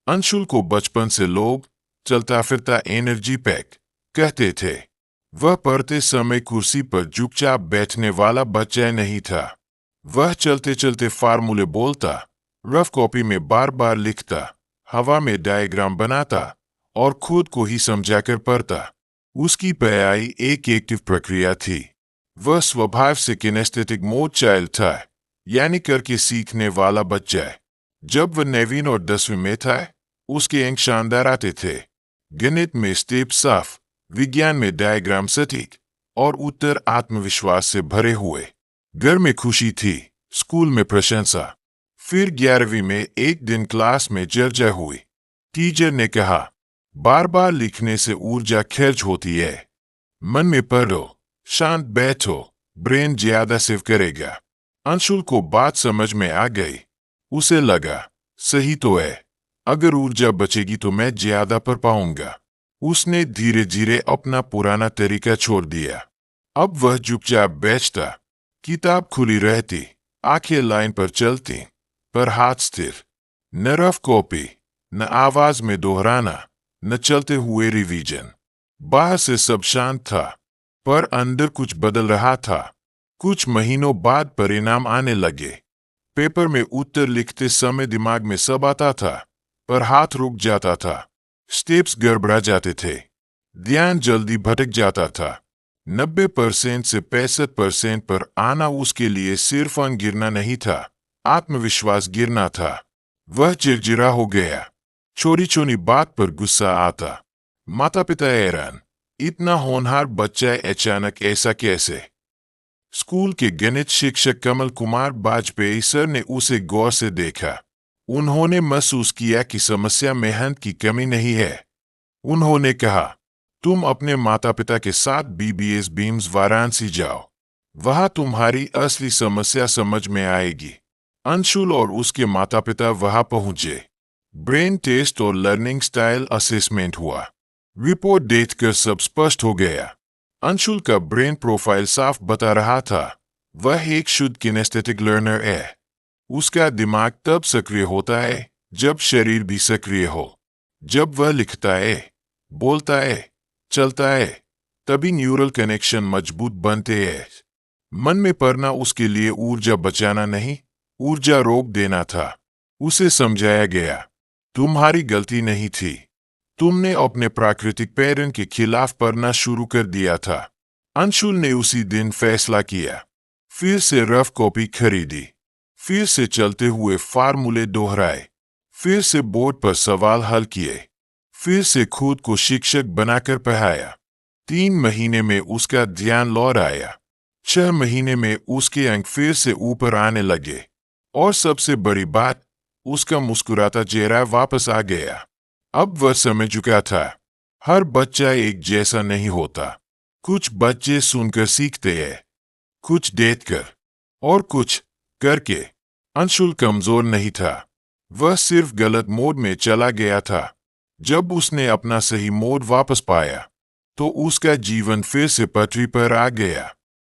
अंशुल को बचपन से लोग चलता फिरता एनर्जी पैक कहते थे। वह पढ़ते समय कुर्सी पर चुपचाप बैठने वाला बच्चा नहीं था। वह चलते चलते फार्मूले बोलता, रफ कॉपी में बार बार लिखता, हवा में डायग्राम बनाता और खुद को ही समझाकर पढ़ता। उसकी पढ़ाई एक एक्टिव प्रक्रिया थी। वह स्वभाव से किनेस्थेटिक मोड चाइल्ड था, यानी करके सीखने वाला बच्चा। जब वह 9वीं और 10वीं में था, उसके अंक शानदार आते थे। गणित में स्टेप साफ, विज्ञान में डायग्राम सटीक और उत्तर आत्मविश्वास से भरे हुए। घर में खुशी थी, स्कूल में प्रशंसा। फिर 11वीं में एक दिन क्लास में चर्चा हुई। टीचर ने कहा, बार बार लिखने से ऊर्जा खर्च होती है। मन में पढ़ो, शांत बैठो, ब्रेन ज्यादा सेव करेगा। अंशुल को बात समझ में आ गई। उसे लगा, सही तो है। अगर ऊर्जा बचेगी तो मैं ज्यादा पढ़ पाऊंगा। उसने धीरे धीरे अपना पुराना तरीका छोड़ दिया। अब वह चुपचाप बैठता, किताब खुली रहती, आंखें लाइन पर चलती, पर हाथ स्थिर। न रफ कॉपी, न आवाज में दोहराना, न चलते हुए रिवीजन। बाहर से सब शांत था, पर अंदर कुछ बदल रहा था। कुछ महीनों बाद परिणाम आने लगे। पेपर में उत्तर लिखते समय दिमाग में सब आता था, पर हाथ रुक जाता था। स्टेप्स गड़बड़ा जाते थे, ध्यान जल्दी भटक जाता था। 90% से 65% पर आना उसके लिए सिर्फ अंक गिरना नहीं था, आत्मविश्वास गिरना था। वह चिड़चिड़ा हो गया, छोटी छोटी बात पर गुस्सा आता। माता पिता हैरान, इतना होनहार बच्चा अचानक ऐसा कैसे? स्कूल के गणित शिक्षक कमल कुमार वाजपेयी सर ने उसे गौर से देखा। उन्होंने महसूस किया कि समस्या मेहनत की कमी नहीं है। उन्होंने कहा, तुम अपने माता पिता के साथ बीबीएस बीम्स वाराणसी जाओ, वहां तुम्हारी असली समस्या समझ में आएगी। अंशुल और उसके माता पिता वहां पहुंचे। ब्रेन टेस्ट और लर्निंग स्टाइल असेसमेंट हुआ। रिपोर्ट देखकर सब स्पष्ट हो गया। अंशुल का ब्रेन प्रोफाइल साफ बता रहा था, वह एक शुद्ध किनेस्थेटिक लर्नर है। उसका दिमाग तब सक्रिय होता है जब शरीर भी सक्रिय हो। जब वह लिखता है, बोलता है, चलता है, तभी न्यूरल कनेक्शन मजबूत बनते हैं। मन में पढ़ना उसके लिए ऊर्जा बचाना नहीं, ऊर्जा रोक देना था। उसे समझाया गया, तुम्हारी गलती नहीं थी, तुमने अपने प्राकृतिक पैटर्न के खिलाफ पढ़ना शुरू कर दिया था। अंशुल ने उसी दिन फैसला किया। फिर से रफ कॉपी खरीदी, फिर से चलते हुए फार्मूले दोहराए, फिर से बोर्ड पर सवाल हल किए, फिर से खुद को शिक्षक बनाकर पढ़ाया। 3 महीने में उसका ध्यान लौट आया। 6 महीने में उसके अंक फिर से ऊपर आने लगे, और सबसे बड़ी बात, उसका मुस्कुराता चेहरा वापस आ गया। अब वह समझ चुका था, हर बच्चा एक जैसा नहीं होता। कुछ बच्चे सुनकर सीखते हैं, कुछ देखकर, और कुछ करके। अंशुल कमजोर नहीं था, वह सिर्फ गलत मोड में चला गया था। जब उसने अपना सही मोड वापस पाया, तो उसका जीवन फिर से पटरी पर आ गया।